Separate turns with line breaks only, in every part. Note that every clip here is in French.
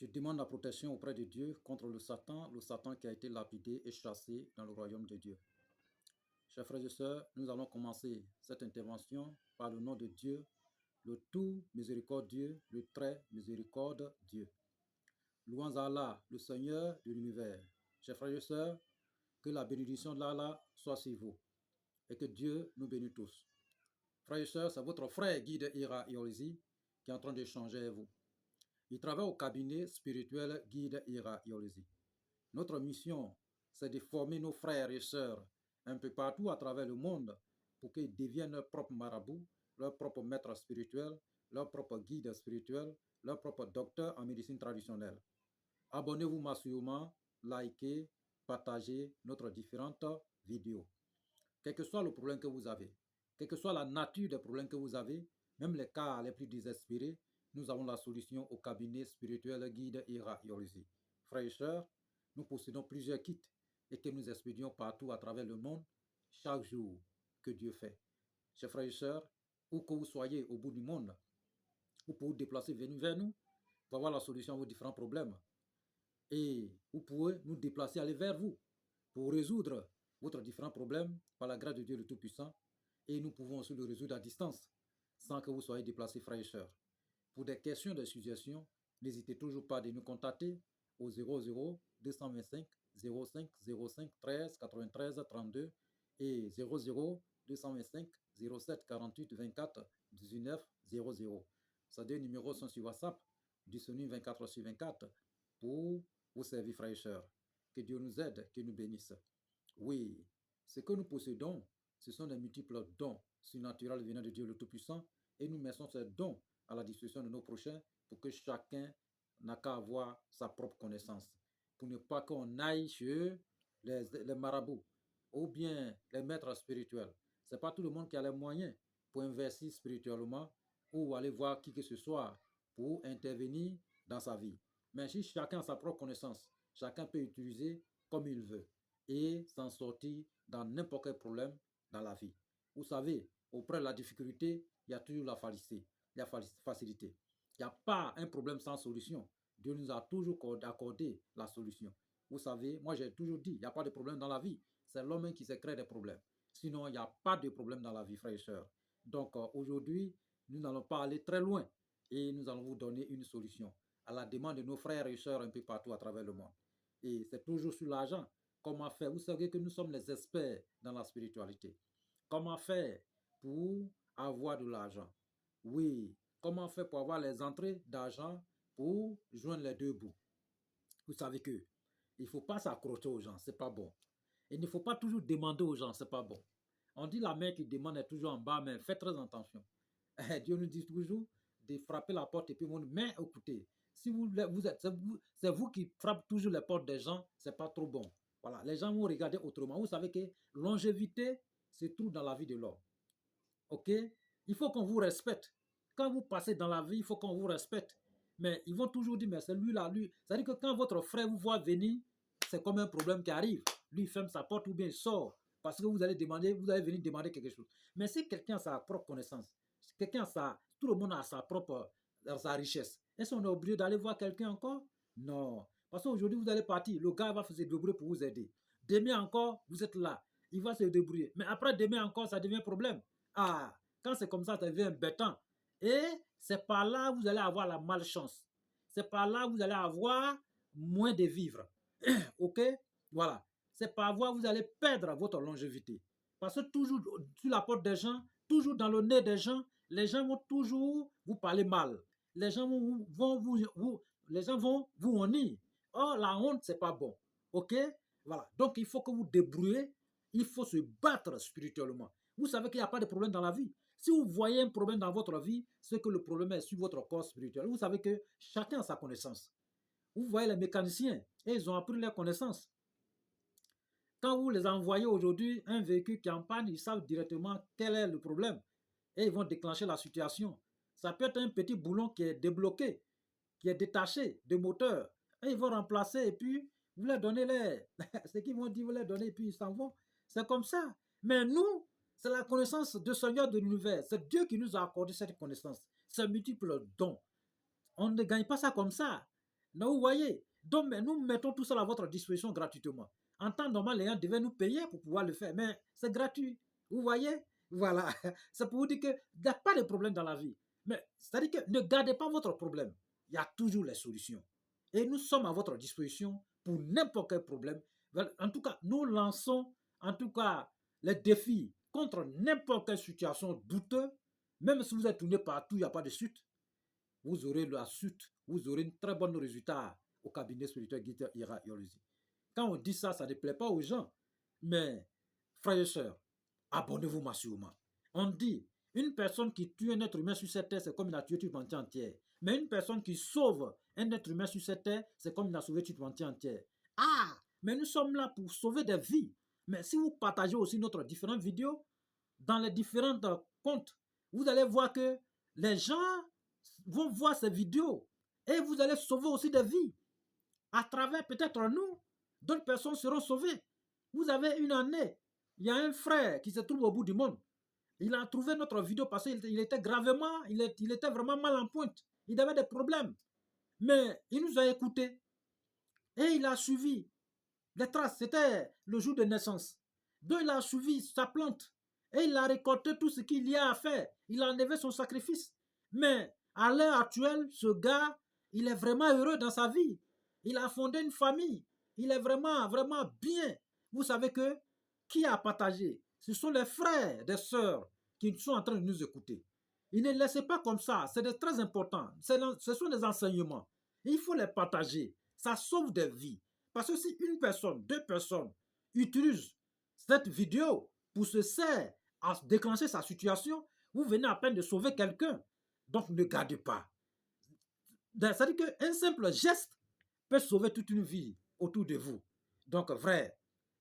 Je demande la protection auprès de Dieu contre le Satan qui a été lapidé et chassé dans le royaume de Dieu. Chers frères et sœurs, nous allons commencer cette intervention par le nom de Dieu, le tout miséricordieux, le très miséricorde Dieu. Louons Allah, le Seigneur de l'univers. Chers frères et sœurs, que la bénédiction d'Allah soit sur vous et que Dieu nous bénisse tous. Frères et sœurs, c'est votre frère guide Ira Iolisi qui est en train d'échanger avec vous. Il travaille au cabinet spirituel Guide Ira Iolisi. Notre mission, c'est de former nos frères et sœurs un peu partout à travers le monde pour qu'ils deviennent leurs propres marabouts, leurs propres maîtres spirituels, leurs propres guides spirituels, leurs propres docteurs en médecine traditionnelle. Abonnez-vous massivement, likez, partagez notre différentes vidéos. Quel que soit le problème que vous avez, quelle que soit la nature des problèmes que vous avez, même les cas les plus désespérés, nous avons la solution au cabinet spirituel Guide Ira Iolisi. Frères et sœurs, nous possédons plusieurs kits et que nous expédions partout à travers le monde chaque jour que Dieu fait. Chers frères et sœurs, où que vous soyez au bout du monde, vous pouvez vous déplacer, venir vers nous pour avoir la solution à vos différents problèmes. Et vous pouvez nous déplacer, aller vers vous pour résoudre votre différents problèmes par la grâce de Dieu le Tout-Puissant. Et nous pouvons aussi le résoudre à distance sans que vous soyez déplacés, frères et sœurs. Pour des questions de suggestions, n'hésitez toujours pas à nous contacter au 00 225 05 05 13 93 32 et 00 225 07 48 24 19 00. Ces deux numéros sont sur WhatsApp, disponibles 24/24 pour vous servir, frères et sœurs. Que Dieu nous aide, qu'il nous bénisse. Oui, ce que nous possédons, ce sont des multiples dons surnaturels venant de Dieu le Tout-Puissant et nous mettons ces dons à la disposition de nos prochains pour que chacun n'a qu'à avoir sa propre connaissance. Pour ne pas qu'on aille chez les marabouts ou bien les maîtres spirituels. Ce n'est pas tout le monde qui a les moyens pour investir spirituellement ou aller voir qui que ce soit pour intervenir dans sa vie. Mais si chacun a sa propre connaissance, chacun peut utiliser comme il veut et s'en sortir dans n'importe quel problème dans la vie. Vous savez, auprès de la difficulté, il y a toujours la facilité. Il n'y a pas un problème sans solution. Dieu nous a toujours accordé la solution. Vous savez, moi j'ai toujours dit, il n'y a pas de problème dans la vie. C'est l'homme qui se crée des problèmes. Sinon, il n'y a pas de problème dans la vie, frères et sœurs. Donc aujourd'hui, nous n'allons pas aller très loin et nous allons vous donner une solution à la demande de nos frères et sœurs un peu partout à travers le monde. Et c'est toujours sur l'argent. Comment faire? Vous savez que nous sommes les experts dans la spiritualité. Comment faire pour avoir de l'argent? Oui, comment faire pour avoir les entrées d'argent pour joindre les deux bouts? Vous savez que il ne faut pas s'accrocher aux gens, c'est pas bon. Il ne faut pas toujours demander aux gens, c'est pas bon. On dit la main qui demande est toujours en bas, mais faites très attention. Dieu nous dit toujours de frapper la porte et puis mais écoutez, si c'est vous qui frappez toujours les portes des gens, c'est pas trop bon. Voilà, les gens vont regarder autrement. Vous savez que longévité se trouve dans la vie de l'homme. Ok? Il faut qu'on vous respecte. Quand vous passez dans la vie, il faut qu'on vous respecte. Mais ils vont toujours dire, mais c'est lui là, lui. C'est-à-dire que quand votre frère vous voit venir, c'est comme un problème qui arrive. Lui, il ferme sa porte ou bien il sort. Parce que vous allez venir demander quelque chose. Mais si quelqu'un a sa propre connaissance, tout le monde a sa richesse. Est-ce qu'on est obligé d'aller voir quelqu'un encore? Non. Parce qu'aujourd'hui, vous allez partir. Le gars va se débrouiller pour vous aider. Demain encore, vous êtes là. Il va se débrouiller. Mais après, demain encore, ça devient problème. Ah, quand c'est comme ça devient embêtant. Et c'est par là que vous allez avoir la malchance. C'est par là que vous allez avoir moins de vivre. Ok? Voilà. C'est par là que vous allez perdre votre longévité. Parce que toujours sur la porte des gens, toujours dans le nez des gens, les gens vont toujours vous parler mal. Les gens les gens vont vous honner. Or, la honte, c'est pas bon. Ok? Voilà. Donc, il faut que vous débrouillez. Il faut se battre spirituellement. Vous savez qu'il n'y a pas de problème dans la vie. Si vous voyez un problème dans votre vie, c'est que le problème est sur votre corps spirituel. Vous savez que chacun a sa connaissance. Vous voyez les mécaniciens, et ils ont appris leur connaissance. Quand vous les envoyez aujourd'hui un véhicule qui est en panne, ils savent directement quel est le problème. Et ils vont déclencher la situation. Ça peut être un petit boulon qui est débloqué, qui est détaché de moteur. Et ils vont remplacer et puis vous leur donnez ce qu'ils vont dire, vous leur donnez et puis ils s'en vont. C'est comme ça. Mais nous, c'est la connaissance du Seigneur de l'univers. C'est Dieu qui nous a accordé cette connaissance. C'est multiple dons. On ne gagne pas ça comme ça. Donc, vous voyez, donc, mais nous mettons tout ça à votre disposition gratuitement. En temps normal, les gens devaient nous payer pour pouvoir le faire, mais c'est gratuit. Vous voyez? Voilà. C'est pour vous dire qu'il n'y a pas de problème dans la vie. Mais c'est-à-dire que ne gardez pas votre problème. Il y a toujours les solutions. Et nous sommes à votre disposition pour n'importe quel problème. En tout cas, nous lançons en tout cas les défis contre n'importe quelle situation douteuse. Même si vous êtes tourné partout, il n'y a pas de suite. Vous aurez la suite, vous aurez un très bon résultat au cabinet spirituel Guide Ira Yolusi. Quand on dit ça, ça ne plaît pas aux gens. Mais, frères et sœurs, abonnez-vous massivement. On dit, une personne qui tue un être humain sur cette terre, c'est comme il a tué toute l'humanité entière. Mais une personne qui sauve un être humain sur cette terre, c'est comme il a sauvé toute l'humanité entière. Ah, mais nous sommes là pour sauver des vies. Mais si vous partagez aussi notre différentes vidéos, dans les différents comptes, vous allez voir que les gens vont voir ces vidéos et vous allez sauver aussi des vies. À travers peut-être nous, d'autres personnes seront sauvées. Vous avez une année, il y a un frère qui se trouve au bout du monde. Il a trouvé notre vidéo parce qu'il était gravement, il était vraiment mal en pointe. Il avait des problèmes. Mais il nous a écoutés et il a suivi les traces. C'était le jour de naissance. Donc il a suivi sa plante et il a récolté tout ce qu'il y a à faire. Il a enlevé son sacrifice. Mais à l'heure actuelle, ce gars, il est vraiment heureux dans sa vie. Il a fondé une famille. Il est vraiment, vraiment bien. Vous savez que qui a partagé? Ce sont les frères, des sœurs qui sont en train de nous écouter. Il ne laissez pas comme ça. C'est très important. Ce sont des enseignements. Il faut les partager. Ça sauve des vies. Parce que si une personne, deux personnes utilisent cette vidéo pour se servir à déclencher sa situation, vous venez à peine de sauver quelqu'un. Donc ne gardez pas. C'est-à-dire qu'un simple geste peut sauver toute une vie autour de vous. Donc vrai,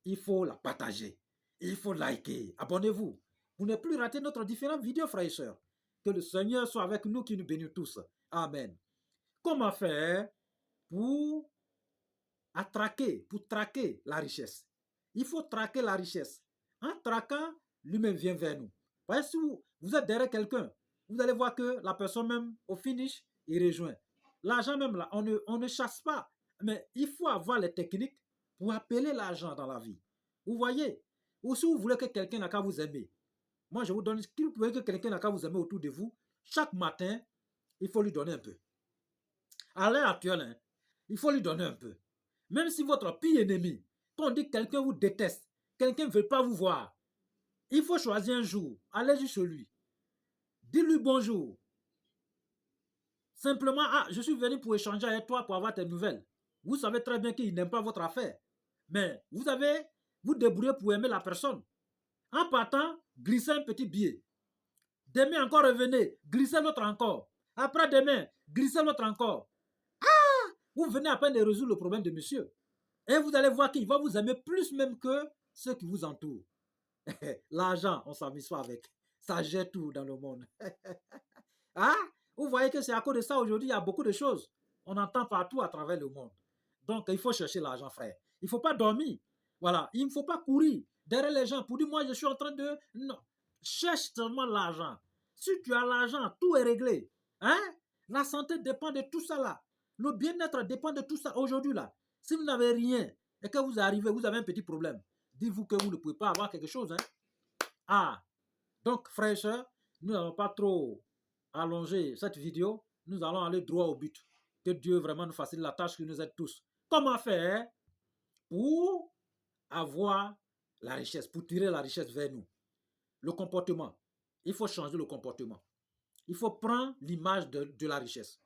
il faut la partager. Il faut liker. Abonnez-vous. Vous ne plus rater notre différentes vidéos, frères et sœurs. Que le Seigneur soit avec nous, qui nous bénisse tous. Amen. Comment faire pour traquer la richesse? Il faut traquer la richesse. En traquant, lui-même vient vers nous. Parce que si vous êtes derrière quelqu'un, vous allez voir que la personne même, au finish, il rejoint. L'argent même là, on ne chasse pas. Mais il faut avoir les techniques pour appeler l'argent dans la vie. Vous voyez? Ou si vous voulez que quelqu'un n'a qu'à vous aimer. Moi, je vous donne, si vous voulez que quelqu'un n'a qu'à vous aimer autour de vous, chaque matin, il faut lui donner un peu. À l'heure actuelle, hein, il faut lui donner un peu. Même si votre pire ennemi, quand on dit que quelqu'un vous déteste, quelqu'un ne veut pas vous voir, il faut choisir un jour, allez-y chez lui. Dis-lui bonjour. Simplement, ah, je suis venu pour échanger avec toi, pour avoir tes nouvelles. Vous savez très bien qu'il n'aime pas votre affaire. Mais vous débrouillez pour aimer la personne. En partant, glissez un petit billet. Demain encore revenez, glissez l'autre encore. Après demain, glissez l'autre encore. Vous venez à peine de résoudre le problème de monsieur. Et vous allez voir qu'il va vous aimer plus même que ceux qui vous entourent. L'argent, on ne s'amuse pas avec. Ça jette tout dans le monde. Hein? Vous voyez que c'est à cause de ça aujourd'hui, il y a beaucoup de choses. On entend partout à travers le monde. Donc, il faut chercher l'argent, frère. Il ne faut pas dormir. Voilà. Il ne faut pas courir derrière les gens pour dire, moi, je suis en train de... Non. Cherche seulement l'argent. Si tu as l'argent, tout est réglé. Hein? La santé dépend de tout ça là. Le bien-être dépend de tout ça aujourd'hui là. Si vous n'avez rien et que vous arrivez, vous avez un petit problème, dites-vous que vous ne pouvez pas avoir quelque chose. Hein? Ah, donc frères et sœurs, nous n'allons pas trop allonger cette vidéo. Nous allons aller droit au but. Que Dieu vraiment nous facilite la tâche, qui nous aide tous. Comment faire pour avoir la richesse, pour tirer la richesse vers nous? Le comportement. Il faut changer le comportement. Il faut prendre l'image de la richesse.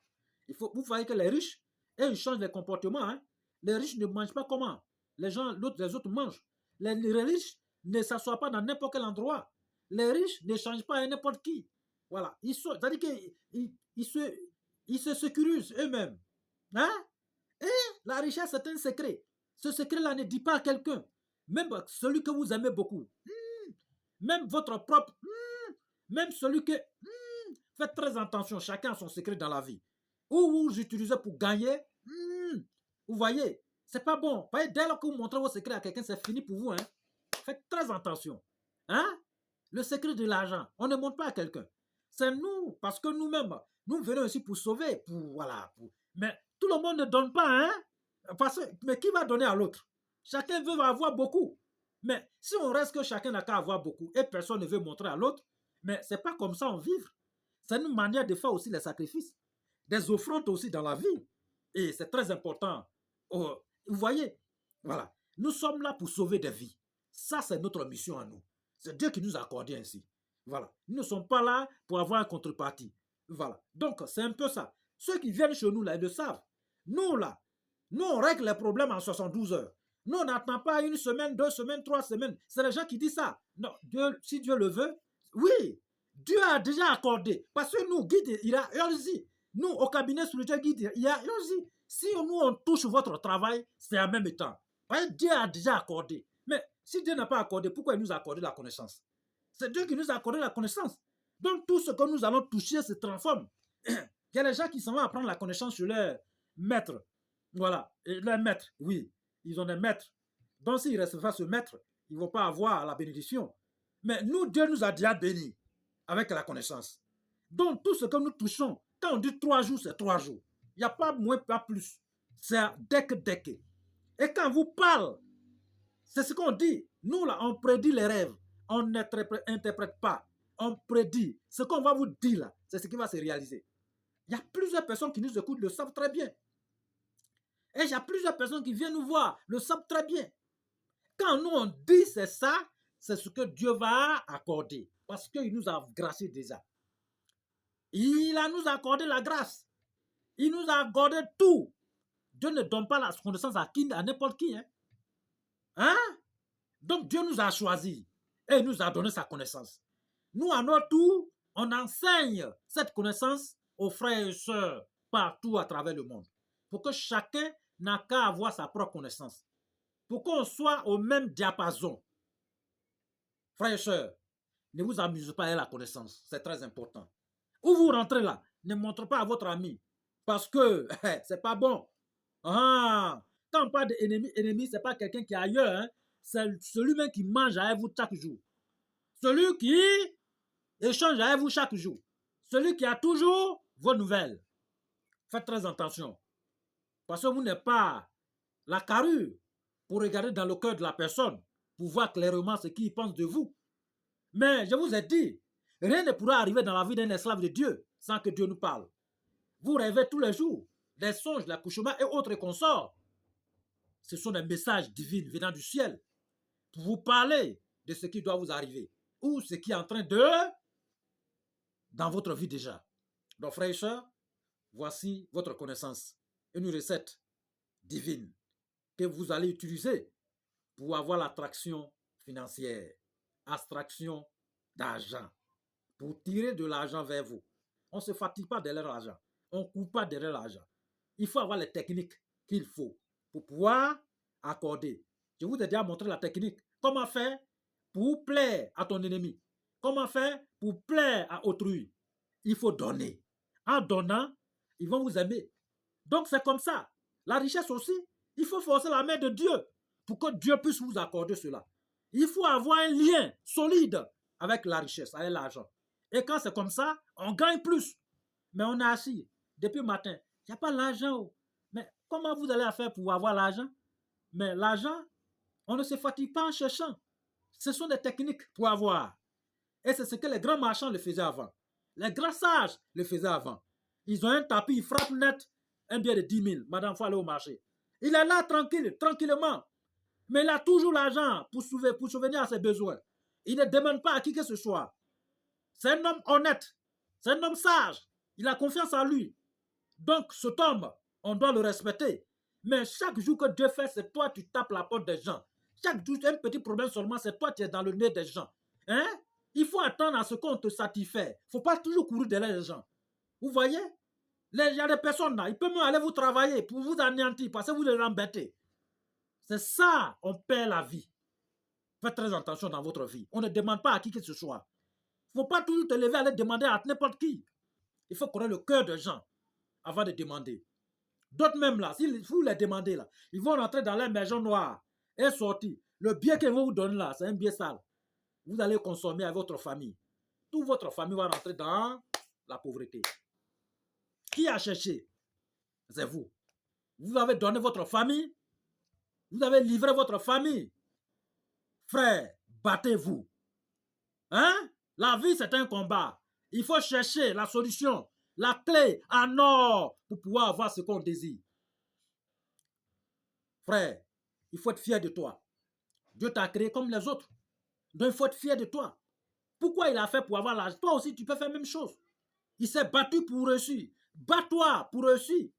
Vous voyez que les riches, ils changent les comportements. Hein? Les riches ne mangent pas comment les autres mangent. Les riches ne s'assoient pas dans n'importe quel endroit. Les riches ne changent pas à n'importe qui. Voilà. C'est-à-dire qu'ils se sécurisent eux-mêmes. Hein? Et la richesse, c'est un secret. Ce secret-là ne dit pas à quelqu'un. Même celui que vous aimez beaucoup. Même votre propre... même celui que... faites très attention. Chacun a son secret dans la vie. Ou vous utilisez pour gagner. Vous voyez, c'est pas bon. Dès lors que vous montrez vos secrets à quelqu'un, c'est fini pour vous. Hein? Faites très attention. Hein? Le secret de l'argent, on ne montre pas à quelqu'un. C'est nous, parce que nous-mêmes,
Nous venons ici pour sauver, voilà. Mais tout le monde ne donne pas, hein? Mais qui va donner à l'autre? Chacun veut avoir beaucoup. Mais si on reste que chacun n'a qu'à avoir beaucoup et personne ne veut montrer à l'autre, mais c'est pas comme ça on vit. C'est une manière de faire aussi les sacrifices, des offrandes aussi dans la vie. Et c'est très important. Oh, vous voyez, voilà. Nous sommes là pour sauver des vies. Ça, c'est notre mission à nous. C'est Dieu qui nous a accordé ainsi. Voilà. Nous ne sommes pas là pour avoir un contrepartie. Voilà. Donc, c'est un peu ça. Ceux qui viennent chez nous, là, ils le savent. Nous, là, nous, on règle les problèmes en 72 heures. Nous, on n'attend pas une semaine, 2 semaines, 3 semaines. C'est les gens qui disent ça. Non, Dieu, si Dieu le veut, oui, Dieu a déjà accordé. Parce que nous, guide, il a urgé. Nous, au cabinet spirituel guide, il a urgé. Si nous, on touche votre travail, c'est en même temps. Dieu a déjà accordé. Mais si Dieu n'a pas accordé, pourquoi il nous a accordé la connaissance? C'est Dieu qui nous a accordé la connaissance. Donc, tout ce que nous allons toucher se transforme. Il y a des gens qui s'en vont apprendre la connaissance sur leur maître. Voilà. Et leur maître, oui, ils ont des maîtres. Donc, s'ils ne restent pas ce maître, ils ne vont pas avoir la bénédiction. Mais nous, Dieu nous a déjà bénis avec la connaissance. Donc, tout ce que nous touchons, quand on dit 3 jours, c'est 3 jours. Il n'y a pas moins, pas plus. C'est dès que. Et quand on vous parle, c'est ce qu'on dit. Nous, là, on prédit les rêves. On n'interprète pas. On prédit. Ce qu'on va vous dire, là, c'est ce qui va se réaliser. Il y a plusieurs personnes qui nous écoutent, le savent très bien. Et il y a plusieurs personnes qui viennent nous voir, le savent très bien. Quand nous, on dit c'est ça, c'est ce que Dieu va accorder. Parce qu'il nous a gracié déjà. Il nous a accordé la grâce. Il nous a accordé tout. Dieu ne donne pas la connaissance à n'importe qui. Hein? Donc Dieu nous a choisis et il nous a donné sa connaissance. Nous, à notre tour, on enseigne cette connaissance aux frères et sœurs partout à travers le monde. Pour que chacun n'a qu'à avoir sa propre connaissance. Pour qu'on soit au même diapason. Frères et sœurs, ne vous amusez pas à la connaissance. C'est très important. Où vous rentrez là, ne montrez pas à votre ami. Parce que c'est pas bon. Quand on parle d'ennemi, ennemi, ce n'est pas quelqu'un qui est ailleurs. Hein. C'est celui-même qui mange avec vous chaque jour. Celui qui échange avec vous chaque jour. Celui qui a toujours vos nouvelles. Faites très attention. Parce que vous n'êtes pas la carrure pour regarder dans le cœur de la personne, pour voir clairement ce qu'il pense de vous. Mais je vous ai dit, rien ne pourra arriver dans la vie d'un esclave de Dieu sans que Dieu nous parle. Vous rêvez tous les jours, des songes, l'accouchement et autres consorts. Ce sont des messages divins venant du ciel pour vous parler de ce qui doit vous arriver ou ce qui est en train de dans votre vie déjà. Donc, frères et sœurs, voici votre connaissance, une recette divine que vous allez utiliser pour avoir l'attraction financière, attraction d'argent, pour tirer de l'argent vers vous. On ne se fatigue pas derrière l'argent, on ne court pas derrière l'argent. Il faut avoir les techniques qu'il faut pour pouvoir accorder. Je vous ai déjà montré la technique. Comment faire pour plaire à ton ennemi? Comment faire pour plaire à autrui? Il faut donner. En donnant, ils vont vous aimer. Donc c'est comme ça. La richesse aussi, il faut forcer la main de Dieu pour que Dieu puisse vous accorder cela. Il faut avoir un lien solide avec la richesse, avec l'argent. Et quand c'est comme ça, on gagne plus. Mais on est assis depuis le matin. Il n'y a pas l'argent. Mais comment vous allez faire pour avoir l'argent? Mais l'argent, on ne se fatigue pas en cherchant. Ce sont des techniques pour avoir. Et c'est ce que les grands marchands le faisaient avant. Les grands sages le faisaient avant. Ils ont un tapis, ils frappent net un billet de 10 000. Madame, il faut aller au marché. Il est là tranquille, tranquillement. Mais il a toujours l'argent pour souvenir à ses besoins. Il ne demande pas à qui que ce soit. C'est un homme honnête. C'est un homme sage. Il a confiance en lui. Donc, cet homme, on doit le respecter. Mais chaque jour que Dieu fait, c'est toi tu tapes la porte des gens. Chaque jour, un petit problème seulement, c'est toi qui es dans le nez des gens. Hein? Il faut attendre à ce qu'on te satisfait. Il ne faut pas toujours courir derrière les gens. Vous voyez? Il y a des personnes là, ils peuvent même aller vous travailler pour vous anéantir parce que vous les embêtez. C'est ça, on perd la vie. Faites très attention dans votre vie. On ne demande pas à qui que ce soit. Il ne faut pas toujours te lever à aller demander à n'importe qui. Il faut connaître le cœur des gens avant de demander. D'autres même là, si vous les demandez là, ils vont rentrer dans leur maison noire et sortir. Le bien qu'ils vont vous donner là, c'est un bien sale. Vous allez consommer avec votre famille. Toute votre famille va rentrer dans la pauvreté. Qui a cherché? C'est vous. Vous avez donné votre famille. Vous avez livré votre famille. Frère, battez-vous. Hein? La vie, c'est un combat. Il faut chercher la solution, la clé en or pour pouvoir avoir ce qu'on désire. Frère, il faut être fier de toi. Dieu t'a créé comme les autres. Donc, il faut être fier de toi. Pourquoi il a fait pour avoir l'argent? Toi aussi, tu peux faire la même chose. Il s'est battu pour réussir. Bats-toi pour réussir. Il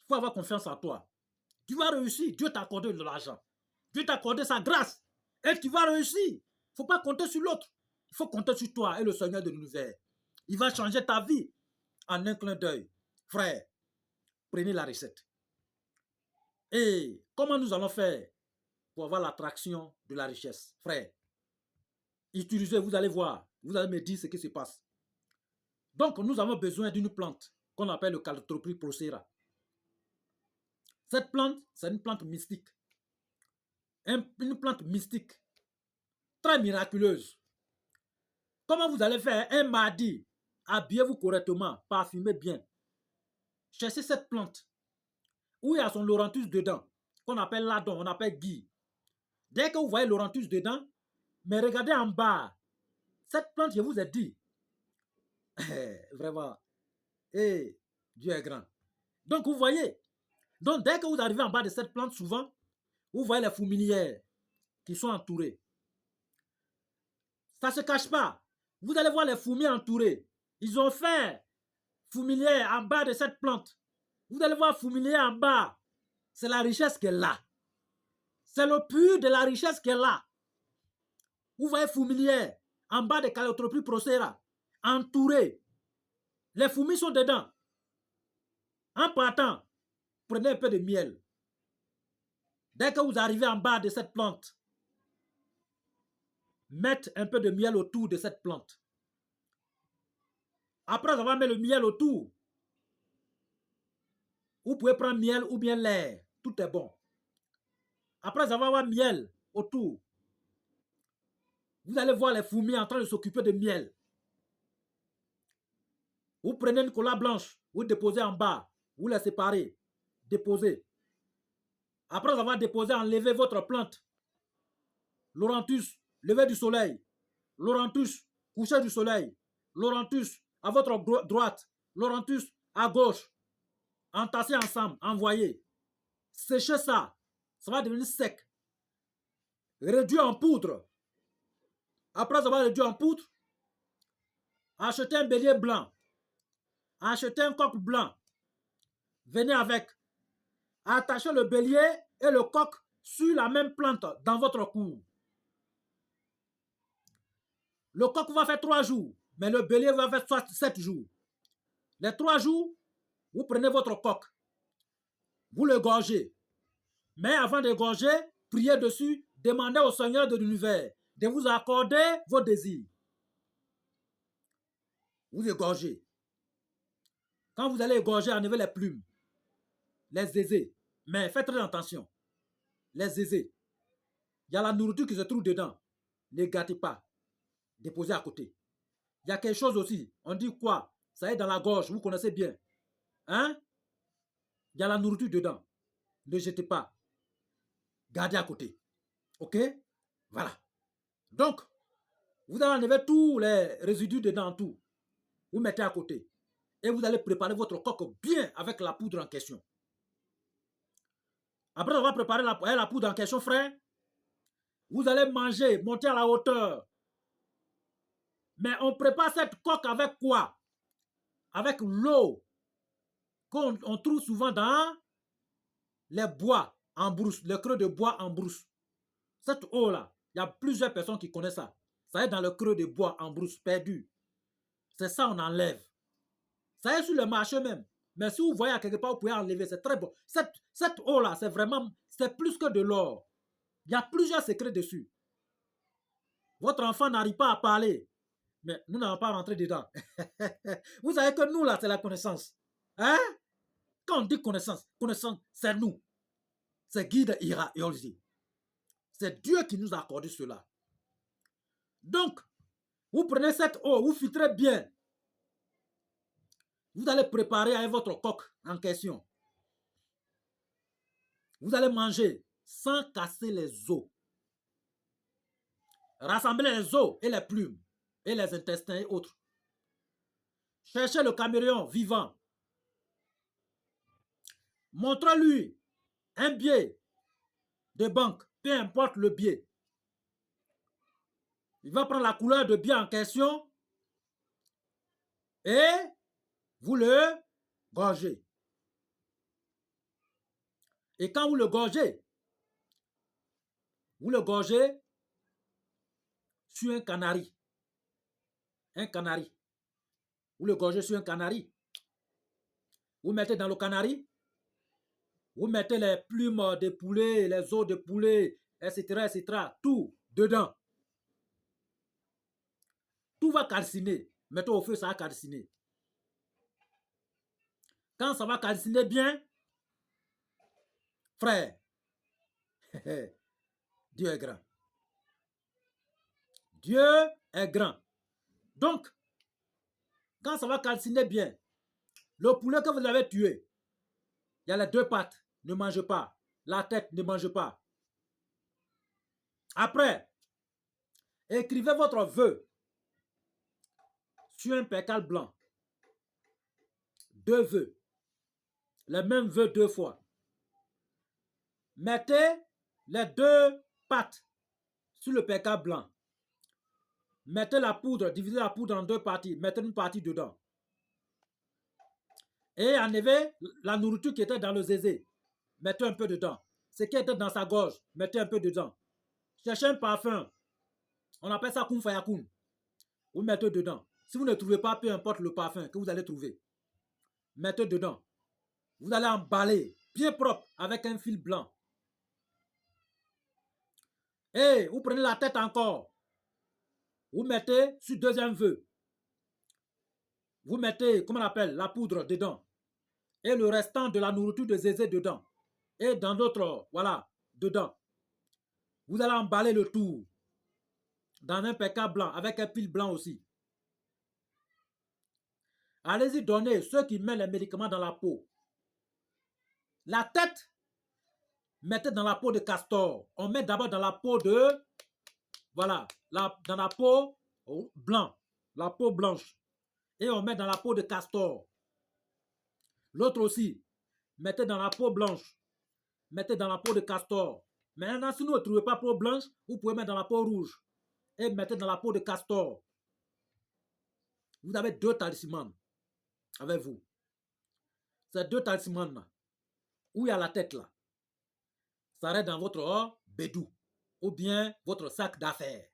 faut avoir confiance en toi. Tu vas réussir. Dieu t'a accordé de l'argent. Dieu t'a accordé sa grâce. Et tu vas réussir. Il ne faut pas compter sur l'autre. Il faut compter sur toi et le Seigneur de l'univers. Il va changer ta vie en un clin d'œil. Frère, prenez la recette. Et comment nous allons faire pour avoir l'attraction de la richesse? Frère, utilisez, vous allez voir. Vous allez me dire ce qui se passe. Donc, nous avons besoin d'une plante qu'on appelle le Calotropis procera. Cette plante, c'est une plante mystique. Une plante mystique, très miraculeuse. Comment vous allez faire un mardi? Habillez-vous correctement, parfumez bien. Cherchez cette plante où il y a son Laurentus dedans, qu'on appelle ladon, on appelle gui. Dès que vous voyez Laurentus dedans, mais regardez en bas. Cette plante, je vous ai dit, vraiment, Dieu est grand. Donc, vous voyez, donc dès que vous arrivez en bas de cette plante, souvent, vous voyez les fourmilières qui sont entourées. Ça ne se cache pas. Vous allez voir les fourmis entourées. Ils ont fait fourmilière en bas de cette plante. Vous allez voir fourmilière en bas. C'est la richesse qu'elle a. C'est le pur de la richesse qu'elle a. Vous voyez fourmilière en bas de Calotropis procera, entourée. Les fourmis sont dedans. En partant, prenez un peu de miel. Dès que vous arrivez en bas de cette plante, mettez un peu de miel autour de cette plante. Après avoir mis le miel autour, vous pouvez prendre miel ou bien l'air. Tout est bon. Après avoir mis miel autour, vous allez voir les fourmis en train de s'occuper de miel. Vous prenez une colle blanche, vous déposez en bas, vous la séparez, déposez. Après avoir déposé, enlevez votre plante. Laurentus, lever du soleil. Laurentus, coucher du soleil. Laurentus, à votre droite. Laurentus, à gauche. Entassez ensemble, envoyez. Séchez ça. Ça va devenir sec. Réduit en poudre. Après avoir réduit en poudre, achetez un bélier blanc. Achetez un coq blanc. Venez avec. Attachez le bélier et le coq sur la même plante dans votre cour. Le coq va faire 3 jours, mais le bélier va faire 7 jours. Les 3 jours, vous prenez votre coq, vous le gorgez. Mais avant de gorger, priez dessus, demandez au Seigneur de l'univers de vous accorder vos désirs. Vous égorgez. Quand vous allez égorger, enlevez les plumes, les zézés. Mais faites très attention. Les zézés. Il y a la nourriture qui se trouve dedans. Ne gâtez pas. Déposez à côté. Il y a quelque chose aussi. On dit quoi? Ça est dans la gorge. Vous connaissez bien. Hein? Il y a la nourriture dedans. Ne jetez pas. Gardez à côté. OK? Voilà. Donc, vous allez enlever tous les résidus dedans, tout. Vous mettez à côté. Et vous allez préparer votre coque bien avec la poudre en question. Après avoir préparé la poudre en question, frère, vous allez manger, monter à la hauteur. Mais on prépare cette coque avec quoi? Avec l'eau qu'on trouve souvent dans les bois en brousse, le creux de bois en brousse. Cette eau-là, il y a plusieurs personnes qui connaissent ça. Ça est dans le creux de bois en brousse perdu. C'est ça, on enlève. Ça est sur le marché même. Mais si vous voyez à quelque part, vous pouvez enlever. C'est très bon. Cette eau-là, c'est plus que de l'or. Il y a plusieurs secrets dessus. Votre enfant n'arrive pas à parler. Mais nous n'allons pas rentrer dedans. Vous savez que nous, là, c'est la connaissance. Hein? Quand on dit connaissance, c'est nous. C'est Guide Ira et Olzi. C'est Dieu qui nous a accordé cela. Donc, vous prenez cette eau, vous filtrez bien. Vous allez préparer avec votre coq en question. Vous allez manger sans casser les os. Rassemblez les os et les plumes et les intestins et autres. Cherchez le caméléon vivant. Montrez-lui un billet de banque, peu importe le billet. Il va prendre la couleur de billet en question et vous le gorgez. Et quand vous le gorgez sur un canari. Un canari. Vous le gorgez sur un canari. Vous mettez dans le canari. Vous mettez les plumes de poulet, les os de poulet, etc., tout dedans. Tout va calciner. Mettez au feu, ça va calciner. Quand ça va calciner bien, frère, Dieu est grand. Dieu est grand. Donc, quand ça va calciner bien, le poulet que vous avez tué, il y a les deux pattes, ne mangez pas. La tête, ne mangez pas. Après, écrivez votre vœu sur un percal blanc. 2 vœux. Les mêmes vœux 2 fois. Mettez les 2 pattes sur le percal blanc. Mettez la poudre, divisez la poudre en 2 parties. Mettez une partie dedans. Et enlevez la nourriture qui était dans le zézé. Mettez un peu dedans. Ce qui était dans sa gorge, mettez un peu dedans. Cherchez un parfum. On appelle ça kun fayakun. Vous mettez dedans. Si vous ne trouvez pas, peu importe le parfum que vous allez trouver, mettez dedans. Vous allez emballer bien propre avec un fil blanc. Et vous prenez la tête encore. Vous mettez sur deuxième vœu. Vous mettez, comment on appelle, la poudre dedans. Et le restant de la nourriture de zézé dedans. Et dans d'autres, voilà, dedans. Vous allez emballer le tout dans un percal blanc avec un fil blanc aussi. Allez-y donner ceux qui mettent les médicaments dans la peau. La tête, mettez dans la peau de castor. On met d'abord dans la peau de, voilà, dans la peau blanc, la peau blanche. Et on met dans la peau de castor. L'autre aussi, mettez dans la peau blanche. Mettez dans la peau de castor. Maintenant, si vous ne trouvez pas peau blanche, vous pouvez mettre dans la peau rouge. Et mettez dans la peau de castor. Vous avez 2 talismans avec vous. Ces 2 talismans-là, où il y a la tête là, ça reste dans votre bédou ou bien votre sac d'affaires.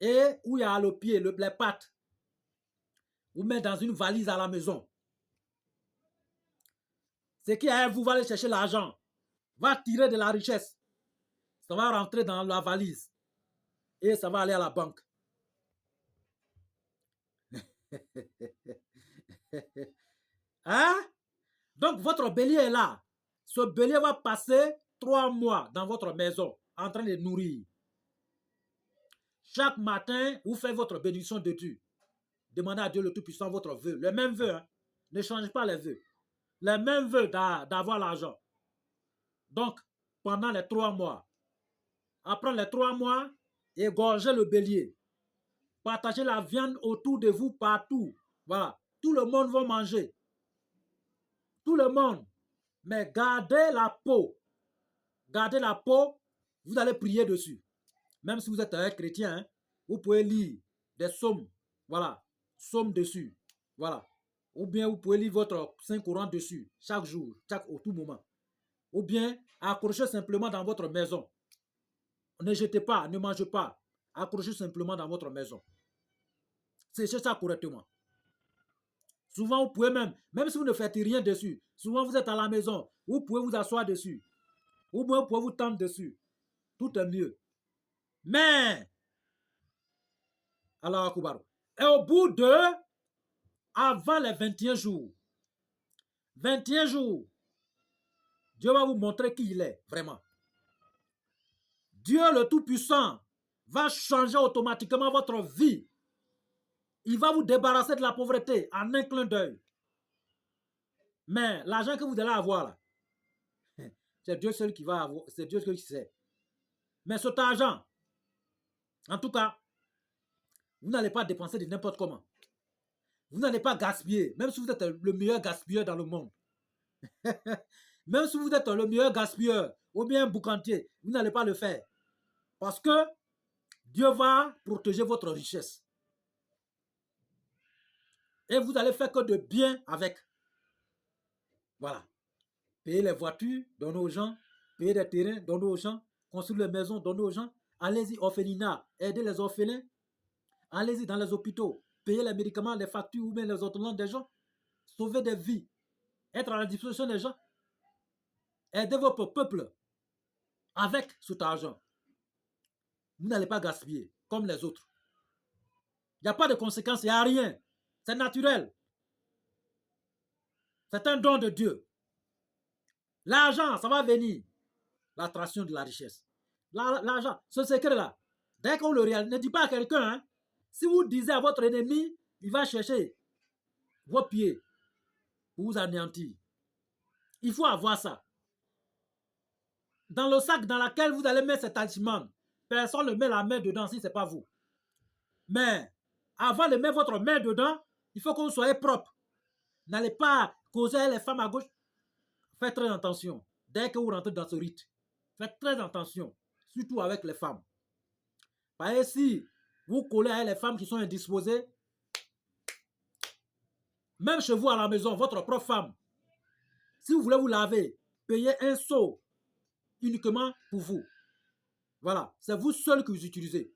Et où il y a le pied, les pattes, vous mettez dans une valise à la maison. Ce qui est, vous allez chercher l'argent, va tirer de la richesse. Ça va rentrer dans la valise et ça va aller à la banque. Hein? Donc, votre bélier est là. Ce bélier va passer 3 mois dans votre maison en train de nourrir. Chaque matin, vous faites votre bénédiction de Dieu. Demandez à Dieu le Tout-Puissant votre vœu. Le même vœu. Hein? Ne changez pas les vœux. Le même vœu d'avoir l'argent. Donc, pendant les 3 mois. Après les 3 mois, égorgez le bélier. Partagez la viande autour de vous partout. Voilà. Tout le monde va manger. Tout le monde. Mais gardez la peau. Gardez la peau. Vous allez prier dessus. Même si vous êtes un chrétien, hein, vous pouvez lire des psaumes. Voilà. Psaumes dessus. Voilà. Ou bien vous pouvez lire votre Saint Coran dessus. Chaque jour. Au tout moment. Ou bien accrochez simplement dans votre maison. Ne jetez pas. Ne mangez pas. Accrochez simplement dans votre maison. Séchez ça correctement. Souvent, vous pouvez même si vous ne faites rien dessus, souvent vous êtes à la maison, vous pouvez vous asseoir dessus. Ou bien vous pouvez vous tendre dessus. Tout est mieux. Mais, Allah Akbar. Et au bout de, avant les 21 jours, 21 jours, Dieu va vous montrer qui il est, vraiment. Dieu le Tout-Puissant va changer automatiquement votre vie. Il va vous débarrasser de la pauvreté en un clin d'œil. Mais l'argent que vous allez avoir là, c'est Dieu seul qui va avoir, c'est Dieu seul qui sait. Mais cet argent, en tout cas, vous n'allez pas dépenser de n'importe comment. Vous n'allez pas gaspiller, même si vous êtes le meilleur gaspilleur dans le monde. Même si vous êtes le meilleur gaspilleur ou bien boucantier, vous n'allez pas le faire. Parce que Dieu va protéger votre richesse. Et vous allez faire que de bien avec. Voilà. Payer les voitures, donner aux gens. Payer des terrains, donner aux gens. Construire les maisons, donner aux gens. Allez-y, orphelinat, aider les orphelins. Allez-y dans les hôpitaux. Payer les médicaments, les factures ou bien les ordonnances des gens. Sauver des vies. Être à la disposition des gens. Aider votre peuple avec cet argent. Vous n'allez pas gaspiller comme les autres. Il n'y a pas de conséquences, il n'y a rien. C'est naturel. C'est un don de Dieu. L'argent, ça va venir. L'attraction de la richesse. L'argent, ce secret-là, dès qu'on le réalise, ne dis pas à quelqu'un, hein, si vous disiez à votre ennemi, il va chercher vos pieds pour vous anéantir. Il faut avoir ça. Dans le sac dans lequel vous allez mettre cet aliment, personne ne met la main dedans si ce n'est pas vous. Mais avant de mettre votre main dedans, il faut que vous soyez propre. N'allez pas causer les femmes à gauche. Faites très attention. Dès que vous rentrez dans ce rite, faites très attention. Surtout avec les femmes. Parce que si vous collez avec les femmes qui sont indisposées, même chez vous à la maison, votre propre femme, si vous voulez vous laver, payez un seau uniquement pour vous. Voilà. C'est vous seul que vous utilisez.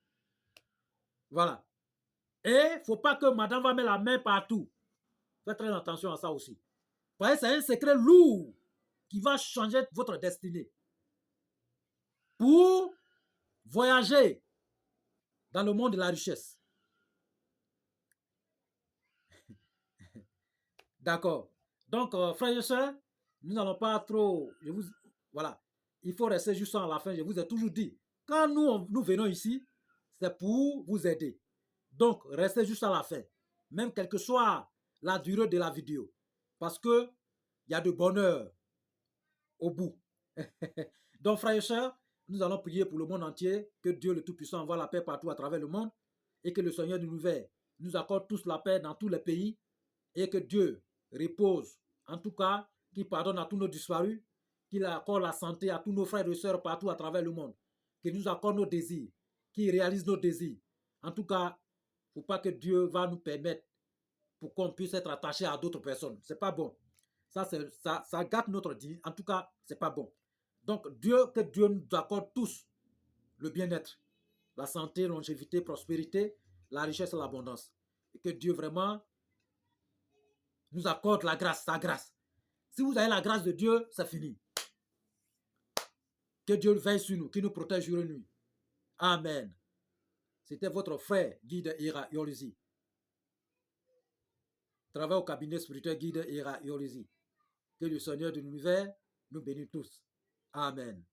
Voilà. Et il ne faut pas que madame va mettre la main partout. Faites très attention à ça aussi. Vous voyez, c'est un secret lourd qui va changer votre destinée. Pour voyager dans le monde de la richesse. D'accord. Donc, frères et sœurs, nous n'allons pas trop... voilà. Il faut rester juste à la fin. Je vous ai toujours dit, quand nous venons ici, c'est pour vous aider. Donc, restez juste à la fin. Même quelle que soit la durée de la vidéo. Parce que il y a de bonheur au bout. Donc, frères et sœurs, nous allons prier pour le monde entier, que Dieu le Tout-Puissant envoie la paix partout à travers le monde et que le Seigneur de l'univers nous accorde tous la paix dans tous les pays et que Dieu repose, en tout cas, qu'il pardonne à tous nos disparus, qu'il accorde la santé à tous nos frères et sœurs partout à travers le monde, qu'il nous accorde nos désirs, qu'il réalise nos désirs. En tout cas, il ne faut pas que Dieu va nous permettre pour qu'on puisse être attaché à d'autres personnes. Ce n'est pas bon. Ça gâte notre vie. En tout cas, ce n'est pas bon. Donc, que Dieu nous accorde tous le bien-être, la santé, longévité, prospérité, la richesse et l'abondance. Et que Dieu vraiment nous accorde la grâce, sa grâce. Si vous avez la grâce de Dieu, c'est fini. Que Dieu veille sur nous, qu'il nous protège jour et nuit. Amen. C'était votre frère, Guide Ira Yoluzi. Travaille au cabinet spirituel Guide Ira Yoluzi. Que le Seigneur de l'univers nous bénisse tous. Amen.